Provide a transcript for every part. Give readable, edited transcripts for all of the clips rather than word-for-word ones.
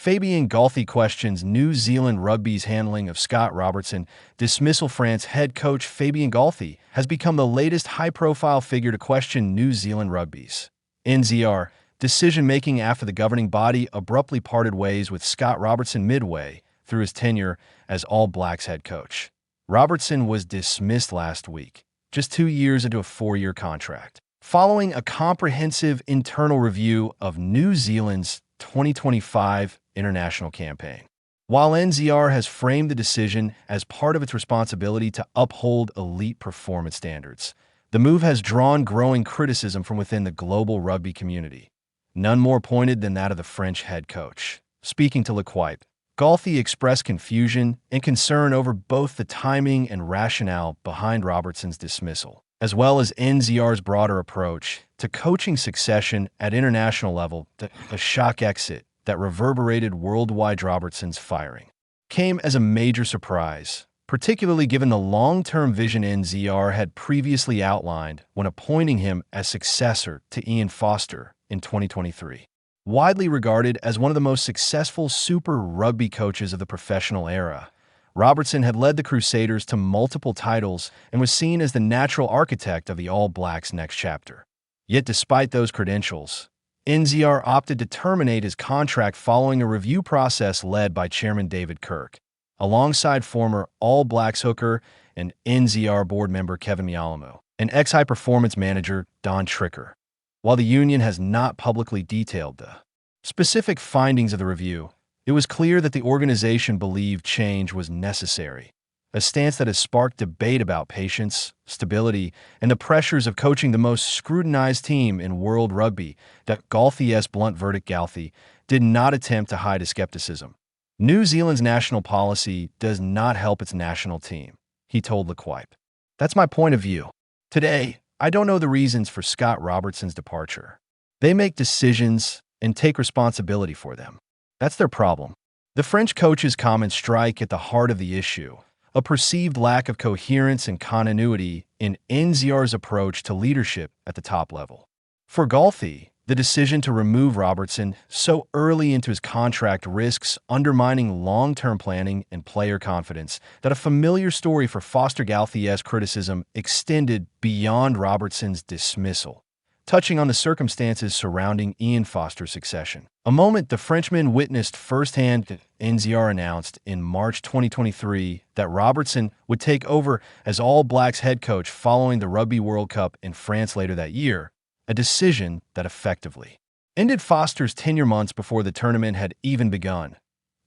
Fabien Galthié questions New Zealand Rugby's handling of Scott Robertson. Dismissal. France head coach Fabien Galthié has become the latest high-profile figure to question New Zealand Rugby's NZR decision-making after the governing body abruptly parted ways with Scott Robertson midway through his tenure as All Blacks head coach. Robertson was dismissed last week, just 2 years into a 4-year contract, following a comprehensive internal review of New Zealand's 2025 international campaign. While NZR has framed the decision as part of its responsibility to uphold elite performance standards, the move has drawn growing criticism from within the global rugby community, none more pointed than that of the French head coach. Speaking to L'Equipe, Galthie expressed confusion and concern over both the timing and rationale behind Robertson's dismissal, as well as NZR's broader approach to coaching succession at international level. A shock exit that reverberated worldwide. Robertson's firing came as a major surprise, particularly given the long-term vision NZR had previously outlined when appointing him as successor to Ian Foster in 2023. Widely regarded as one of the most successful Super Rugby coaches of the professional era, Robertson had led the Crusaders to multiple titles and was seen as the natural architect of the All Blacks' next chapter. Yet despite those credentials, NZR opted to terminate his contract following a review process led by Chairman David Kirk, alongside former All Blacks hooker and NZR board member Kevin Mialamo and ex-high-performance manager Don Tricker. While the union has not publicly detailed the specific findings of the review, it was clear that the organization believed change was necessary, a stance that has sparked debate about patience, stability, and the pressures of coaching the most scrutinized team in world rugby. That Galthie's blunt verdict. Galthie did not attempt to hide his skepticism. New Zealand's national policy does not help its national team, he told L'Equipe. That's my point of view. Today, I don't know the reasons for Scott Robertson's departure. They make decisions and take responsibility for them. That's their problem. The French coach's comments strike at the heart of the issue, a perceived lack of coherence and continuity in NZR's approach to leadership at the top level. For Galthie, the decision to remove Robertson so early into his contract risks undermining long-term planning and player confidence. That a familiar story for Foster. Galthie's criticism extended beyond Robertson's dismissal, touching on the circumstances surrounding Ian Foster's succession, a moment the Frenchman witnessed firsthand. NZR announced in March 2023 that Robertson would take over as All Blacks head coach following the Rugby World Cup in France later that year, a decision that effectively ended Foster's tenure months before the tournament had even begun.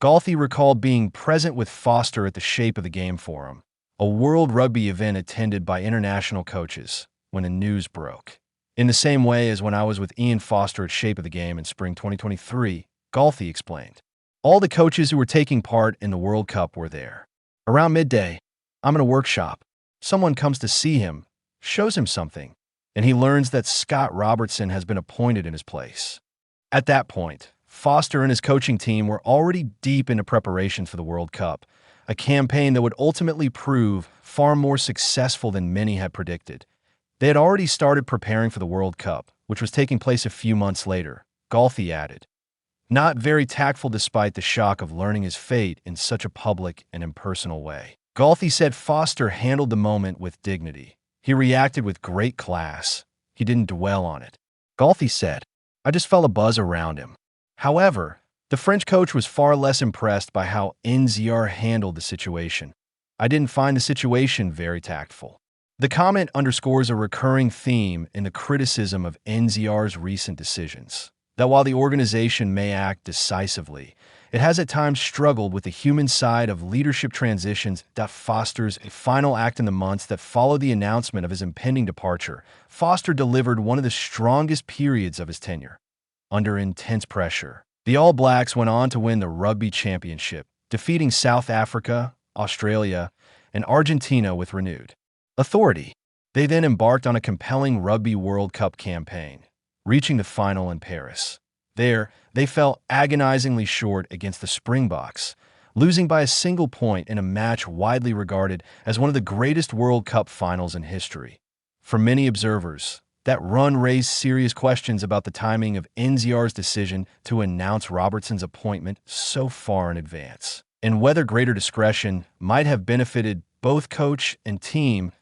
Galthie recalled being present with Foster at the Shape of the Game Forum, a World Rugby event attended by international coaches, when the news broke. In the same way as when I was with Ian Foster at Shape of the Game in spring 2023, Galthie explained. All the coaches who were taking part in the World Cup were there. Around midday, I'm in a workshop. Someone comes to see him, shows him something, and he learns that Scott Robertson has been appointed in his place. At that point, Foster and his coaching team were already deep into preparations for the World Cup, a campaign that would ultimately prove far more successful than many had predicted. They had already started preparing for the World Cup, which was taking place a few months later, Galthie added. Not very tactful despite the shock of learning his fate in such a public and impersonal way. Galthie said Foster handled the moment with dignity. He reacted with great class. He didn't dwell on it. Galthie said, I just felt a buzz around him. However, the French coach was far less impressed by how NZR handled the situation. I didn't find the situation very tactful. The comment underscores a recurring theme in the criticism of NZR's recent decisions, that while the organization may act decisively, it has at times struggled with the human side of leadership transitions. That Foster's final act in the months that followed the announcement of his impending departure. Foster delivered one of the strongest periods of his tenure. Under intense pressure, the All Blacks went on to win the Rugby Championship, defeating South Africa, Australia, and Argentina with renewed authority. They then embarked on a compelling Rugby World Cup campaign, reaching the final in Paris. There, they fell agonizingly short against the Springboks, losing by a single point in a match widely regarded as one of the greatest World Cup finals in history. For many observers, That run raised serious questions about the timing of NZR's decision to announce Robertson's appointment so far in advance, and whether greater discretion might have benefited both coach and team.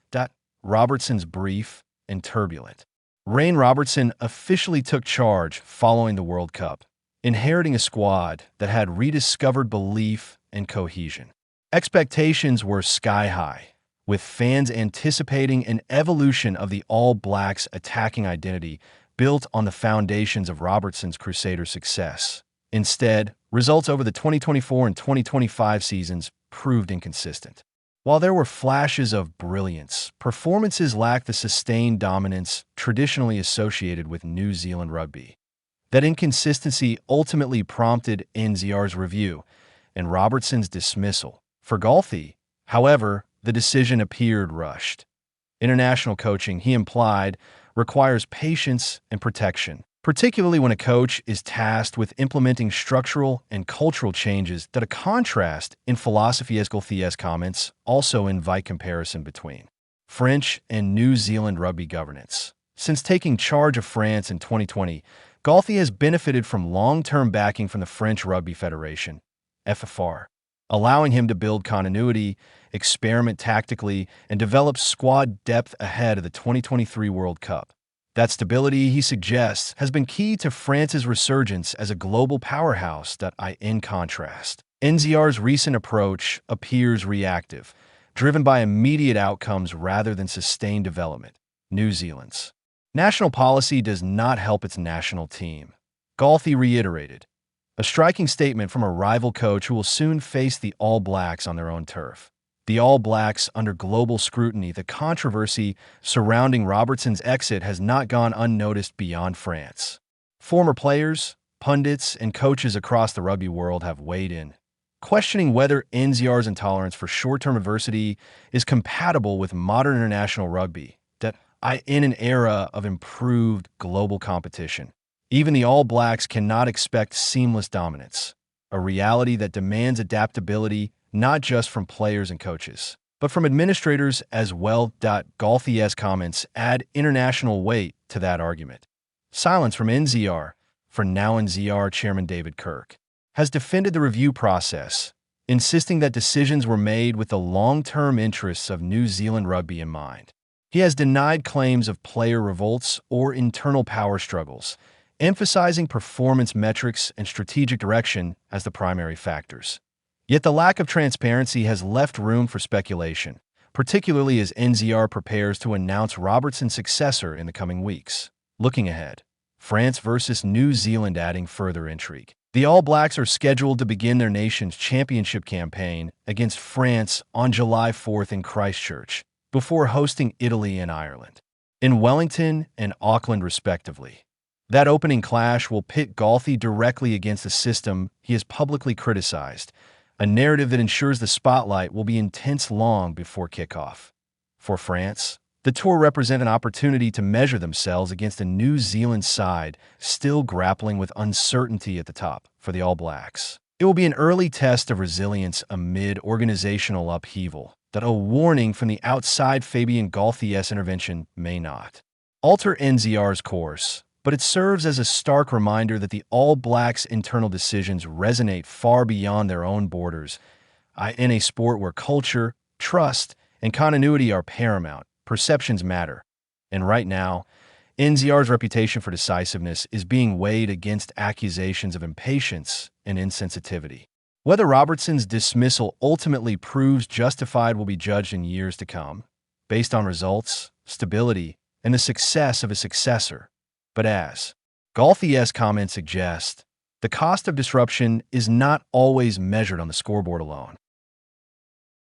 Robertson's brief and turbulent. Rayne Robertson officially took charge following the World Cup, inheriting a squad that had rediscovered belief and cohesion. Expectations were sky high, with fans anticipating an evolution of the All Blacks' attacking identity built on the foundations of Robertson's Crusader success. Instead, results over the 2024 and 2025 seasons proved inconsistent. While there were flashes of brilliance, performances lacked the sustained dominance traditionally associated with New Zealand rugby. That inconsistency ultimately prompted NZR's review and Robertson's dismissal. For Galthie, however, the decision appeared rushed. International coaching, he implied, requires patience and protection, particularly when a coach is tasked with implementing structural and cultural changes that a contrast in philosophy. As Galthie's comments also invite comparison between French and New Zealand rugby governance. Since taking charge of France in 2020, Galthie has benefited from long-term backing from the French Rugby Federation, FFR, allowing him to build continuity, experiment tactically, and develop squad depth ahead of the 2023 World Cup. That stability, he suggests, has been key to France's resurgence as a global powerhouse. In contrast, NZR's recent approach appears reactive, driven by immediate outcomes rather than sustained development. New Zealand's national policy does not help its national team, Galthie reiterated, a striking statement from a rival coach who will soon face the All Blacks on their own turf. The All Blacks under global scrutiny. The controversy surrounding Robertson's exit has not gone unnoticed beyond France. Former players, pundits, and coaches across the rugby world have weighed in, questioning whether NZR's intolerance for short-term adversity is compatible with modern international rugby. In an era of improved global competition, even the All Blacks cannot expect seamless dominance, a reality that demands adaptability not just from players and coaches, but from administrators as well. Galthie's comments add international weight to that argument. Silence from NZR. For now, NZR Chairman David Kirk has defended the review process, insisting that decisions were made with the long-term interests of New Zealand rugby in mind. He has denied claims of player revolts or internal power struggles, emphasizing performance metrics and strategic direction as the primary factors. Yet the lack of transparency has left room for speculation, particularly as NZR prepares to announce Robertson's successor in the coming weeks. Looking ahead, France versus New Zealand adding further intrigue. The All Blacks are scheduled to begin their nation's championship campaign against France on July 4th in Christchurch, before hosting Italy and Ireland, in Wellington and Auckland respectively. That opening clash will pit Galthie directly against the system he has publicly criticized, a narrative that ensures the spotlight will be intense long before kickoff. For France, the tour represents an opportunity to measure themselves against a New Zealand side still grappling with uncertainty at the top. For the All Blacks, it will be an early test of resilience amid organizational upheaval that a warning from the outside. Fabien Galthie's intervention may not alter NZR's course, but it serves as a stark reminder that the All Blacks' internal decisions resonate far beyond their own borders. In a sport where culture, trust, and continuity are paramount, perceptions matter. And right now, NZR's reputation for decisiveness is being weighed against accusations of impatience and insensitivity. Whether Robertson's dismissal ultimately proves justified will be judged in years to come, based on results, stability, and the success of a successor. But as Galthie's comments suggest, the cost of disruption is not always measured on the scoreboard alone.